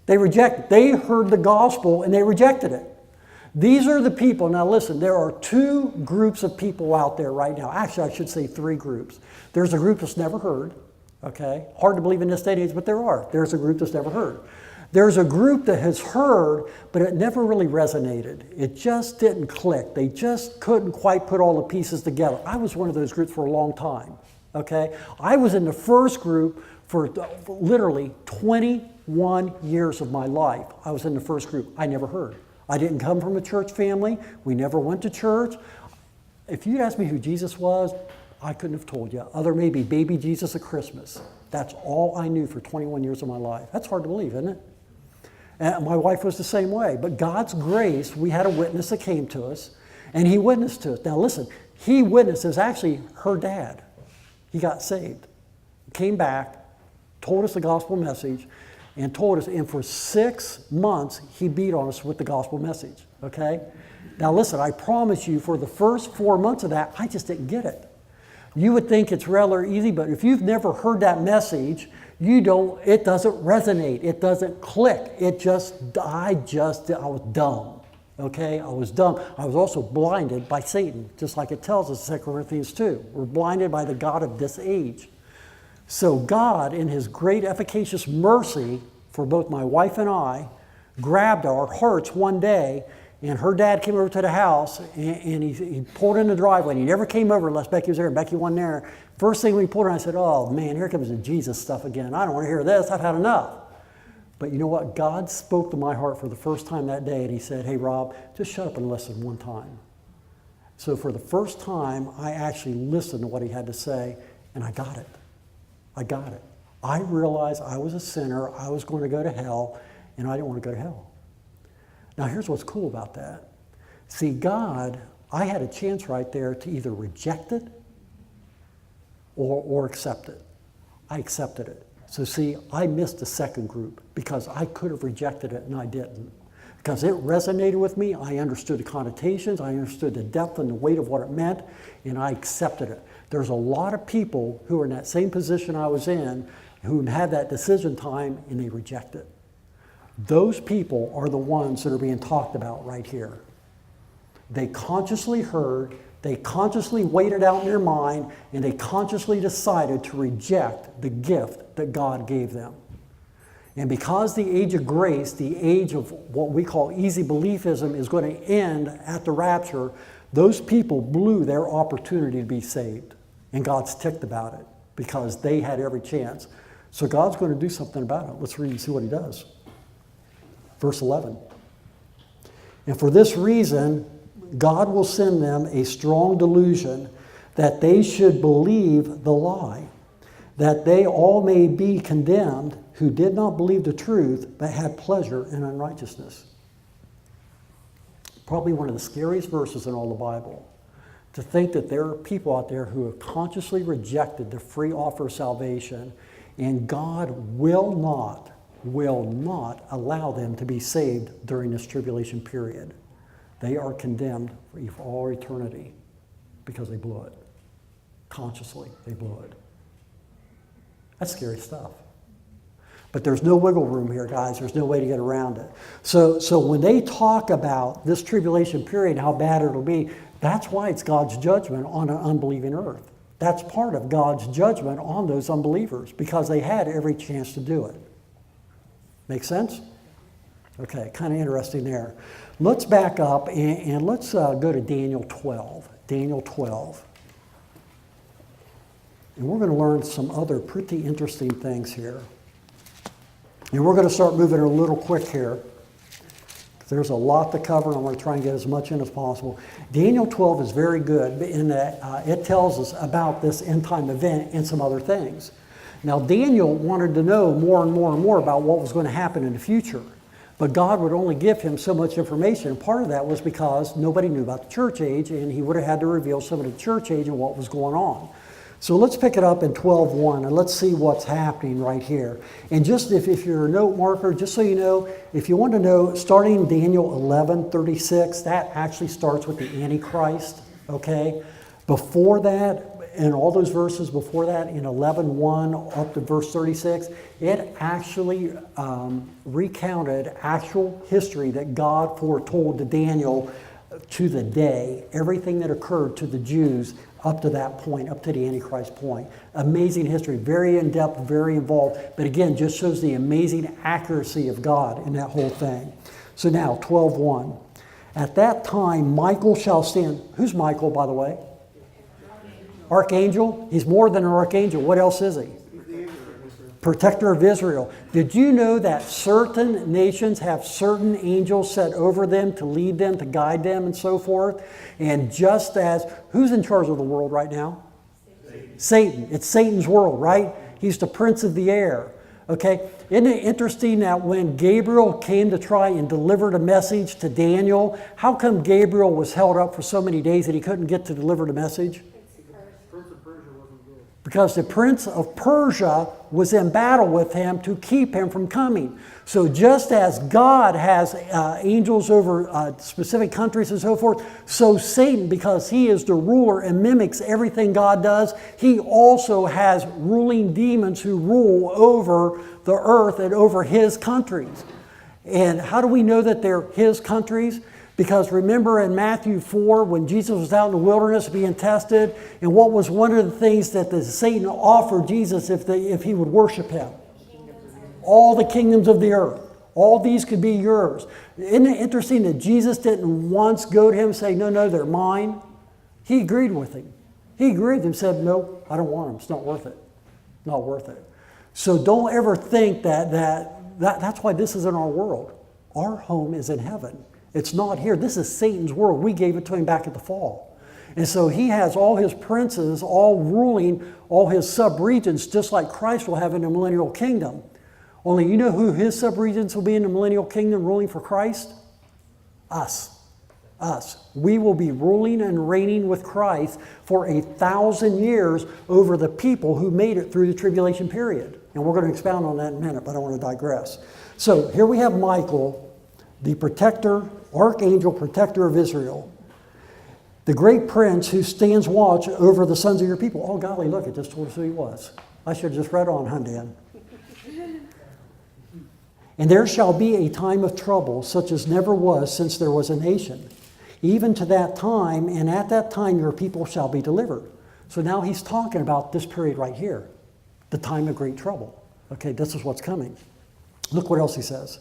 They rejected. They heard the gospel and they rejected it. These are the people. Now listen, there are two groups of people out there right now. Actually, I should say three groups. There's a group that's never heard. Okay? Hard to believe in this day and age, but there are. There's a group that's never heard. There's a group that has heard, but it never really resonated. It just didn't click. They just couldn't quite put all the pieces together. I was one of those groups for a long time. Okay? I was in the first group for literally 21 years of my life. I was in the first group. I never heard. I didn't come from a church family. We never went to church. If you'd asked me who Jesus was, I couldn't have told you, other maybe baby Jesus at Christmas. That's all I knew for 21 years of my life. That's hard to believe, isn't it? And my wife was the same way. But God's grace, we had a witness that came to us, and he witnessed to us. Now listen, he witnessed. It was actually her dad. He got saved, came back, told us the gospel message, and told us, and for 6 months, he beat on us with the gospel message, okay? Now listen, I promise you, for the first 4 months of that, I just didn't get it. You would think it's rather easy, but if you've never heard that message, it doesn't resonate, it doesn't click. I was dumb, okay? I was dumb. I was also blinded by Satan, just like it tells us in 2 Corinthians 2. We're blinded by the God of this age. So God, in his great efficacious mercy for both my wife and I, grabbed our hearts one day, and her dad came over to the house, and he pulled in the driveway, and he never came over unless Becky was there, and Becky wasn't there. First thing we pulled in, I said, oh man, here comes the Jesus stuff again. I don't want to hear this, I've had enough. But you know what? God spoke to my heart for the first time that day, and he said, hey Rob, just shut up and listen one time. So for the first time, I actually listened to what he had to say, and I got it. I got it. I realized I was a sinner, I was going to go to hell, and I didn't want to go to hell. Now here's what's cool about that. See, God, I had a chance right there to either reject it or accept it. I accepted it. So see, I missed the second group because I could have rejected it and I didn't. Because it resonated with me, I understood the connotations, I understood the depth and the weight of what it meant, and I accepted it. There's a lot of people who are in that same position I was in who had that decision time and they reject it. Those people are the ones that are being talked about right here. They consciously heard, they consciously weighed it out in their mind, and they consciously decided to reject the gift that God gave them. And because the age of grace, the age of what we call easy beliefism, is going to end at the rapture, those people blew their opportunity to be saved. And God's ticked about it because they had every chance. So God's going to do something about it. Let's read and see what he does. Verse 11. And for this reason, God will send them a strong delusion that they should believe the lie, that they all may be condemned who did not believe the truth, but had pleasure in unrighteousness. Probably one of the scariest verses in all the Bible. To think that there are people out there who have consciously rejected the free offer of salvation, and God will not allow them to be saved during this tribulation period. They are condemned for all eternity because they blew it. Consciously, they blew it. That's scary stuff. But there's no wiggle room here, guys. There's no way to get around it. So when they talk about this tribulation period and how bad it'll be, that's why it's God's judgment on an unbelieving earth. That's part of God's judgment on those unbelievers because they had every chance to do it. Make sense? Okay, kind of interesting there. Let's back up and let's go to Daniel 12. Daniel 12. And we're going to learn some other pretty interesting things here. And we're going to start moving a little quick here. There's a lot to cover, and I'm going to try and get as much in as possible. Daniel 12 is very good in that it tells us about this end-time event and some other things. Now, Daniel wanted to know more and more and more about what was going to happen in the future. But God would only give him so much information. And part of that was because nobody knew about the church age, and he would have had to reveal some of the church age and what was going on. So let's pick it up in 12:1, and let's see what's happening right here. And just if you're a note marker, just so you know, if you want to know, starting Daniel 11:36, that actually starts with the Antichrist, okay? Before that, in all those verses before that, in 11:1 up to verse 36, it actually recounted actual history that God foretold to Daniel to the day, everything that occurred to the Jews up to that point, up to the Antichrist point. Amazing history, very in-depth, very involved, but again, just shows the amazing accuracy of God in that whole thing. So now, 12:1. At that time, Michael shall stand. Who's Michael, by the way? Archangel? He's more than an archangel. What else is he? Protector of Israel. Did you know that certain nations have certain angels set over them to lead them, to guide them, and so forth? And just as, who's in charge of the world right now? Satan. It's Satan's world, right? He's the prince of the air. Okay? Isn't it interesting that when Gabriel came to try and deliver the message to Daniel, how come Gabriel was held up for so many days that he couldn't get to deliver the message? Because the prince of Persia was in battle with him to keep him from coming. So just as God has angels over specific countries and so forth, so Satan, because he is the ruler and mimics everything God does, he also has ruling demons who rule over the earth and over his countries. And how do we know that they're his countries? Because remember in Matthew 4, when Jesus was out in the wilderness being tested, and what was one of the things that Satan offered Jesus if he would worship him? All the kingdoms of the earth. All these could be yours. Isn't it interesting that Jesus didn't once go to him and say, no, they're mine? He agreed with him. He agreed with him and said, no, I don't want them. It's not worth it. Not worth it. So don't ever think that's why this is in our world. Our home is in heaven. It's not here. This is Satan's world. We gave it to him back at the fall. And so he has all his princes, all ruling all his sub-regions, just like Christ will have in the millennial kingdom. Only you know who his sub-regions will be in the millennial kingdom ruling for Christ? Us. Us. We will be ruling and reigning with Christ for 1,000 years over the people who made it through the tribulation period. And we're going to expound on that in a minute, but I don't want to digress. So here we have Michael, the protector, archangel protector of Israel, the great prince who stands watch over the sons of your people. Oh, golly, look, it just told us who he was. I should have just read on, huh, Dan? And there shall be a time of trouble, such as never was since there was a nation, even to that time, and at that time your people shall be delivered. So now he's talking about this period right here, the time of great trouble. Okay, this is what's coming. Look what else he says.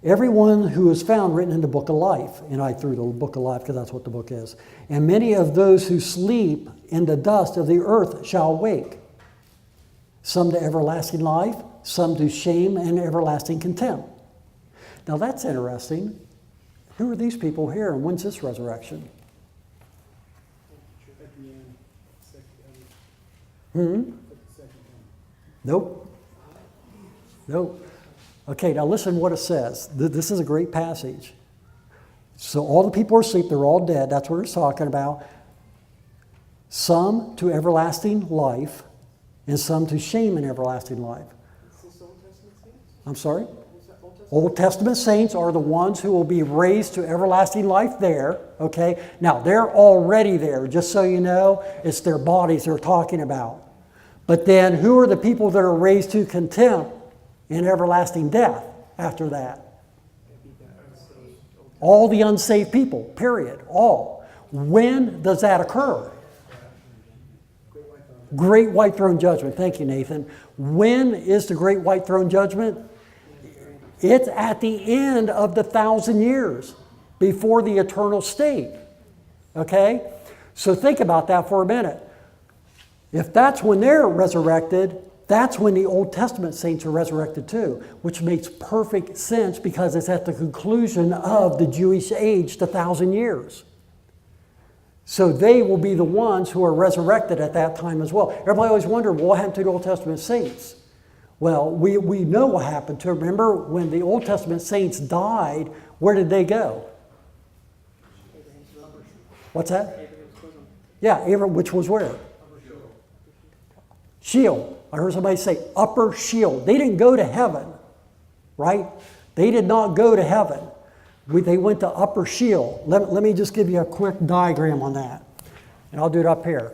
Everyone who is found written in the book of life, and I threw the book of life because that's what the book is, and many of those who sleep in the dust of the earth shall awake, some to everlasting life, some to shame and everlasting contempt. Now that's interesting. Who are these people here, and when's this resurrection? Nope. Nope. Okay, now listen what it says. This is a great passage. So all the people are asleep, they're all dead. That's what it's talking about. Some to everlasting life, and some to shame and everlasting life. I'm sorry? Old Testament saints are the ones who will be raised to everlasting life there. Okay? Now, they're already there. Just so you know, it's their bodies they're talking about. But then, who are the people that are raised to contempt and everlasting death after that? All the unsaved people, period. All. When does that occur? Great white throne judgment. Thank you, Nathan. When is the great white throne judgment? It's at the end of the 1,000 years before the eternal state. Okay? So think about that for a minute. If that's when they're resurrected, that's when the Old Testament saints are resurrected too, which makes perfect sense because it's at the conclusion of the Jewish age, the 1,000 years. So they will be the ones who are resurrected at that time as well. Everybody always wondered, well, what happened to the Old Testament saints? Well, we know what happened to them. Remember, when the Old Testament saints died, where did they go? What's that? Yeah, which was where? Sheol. I heard somebody say upper Sheol. They didn't go to heaven, right? They did not go to heaven. They went to upper Sheol. Let me just give you a quick diagram on that. And I'll do it up here.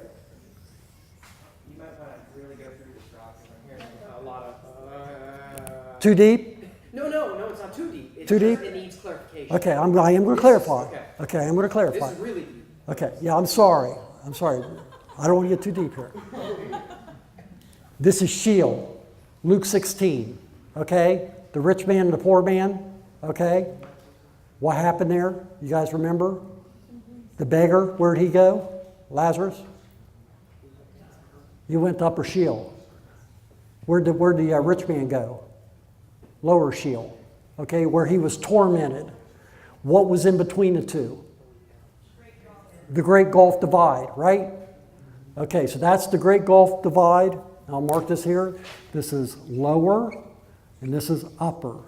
Too deep? No, it's not too deep. It's Too just, deep? It needs clarification. Okay, I am going to clarify. Okay. I'm going to clarify. This is really deep. Okay, yeah, I'm sorry. I don't want to get too deep here. This is Sheol, Luke 16, okay? The rich man and the poor man, okay? What happened there? You guys remember? The beggar, where'd he go? Lazarus? He went to Upper Sheol. Where'd the rich man go? Lower Sheol, okay, where he was tormented. What was in between the two? The Great Gulf Divide, right? Okay, so that's the Great Gulf Divide. I'll mark this here. This is lower and this is upper.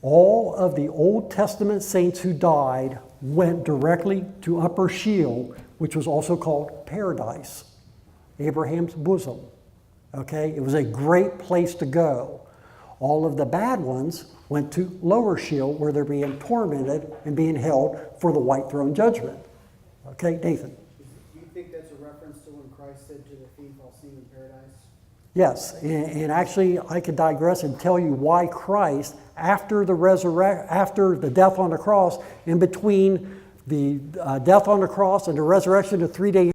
All of the Old Testament saints who died went directly to Upper Sheol, which was also called paradise, Abraham's bosom. Okay, it was a great place to go. All of the bad ones went to Lower Sheol, where they're being tormented and being held for the white throne judgment. Okay, Nathan. Do you think that's a reference to when Christ said to the thief, I'll see you in paradise? Yes, and actually I could digress and tell you why Christ, after the death on the cross, in between the death on the cross and the resurrection, the 3 day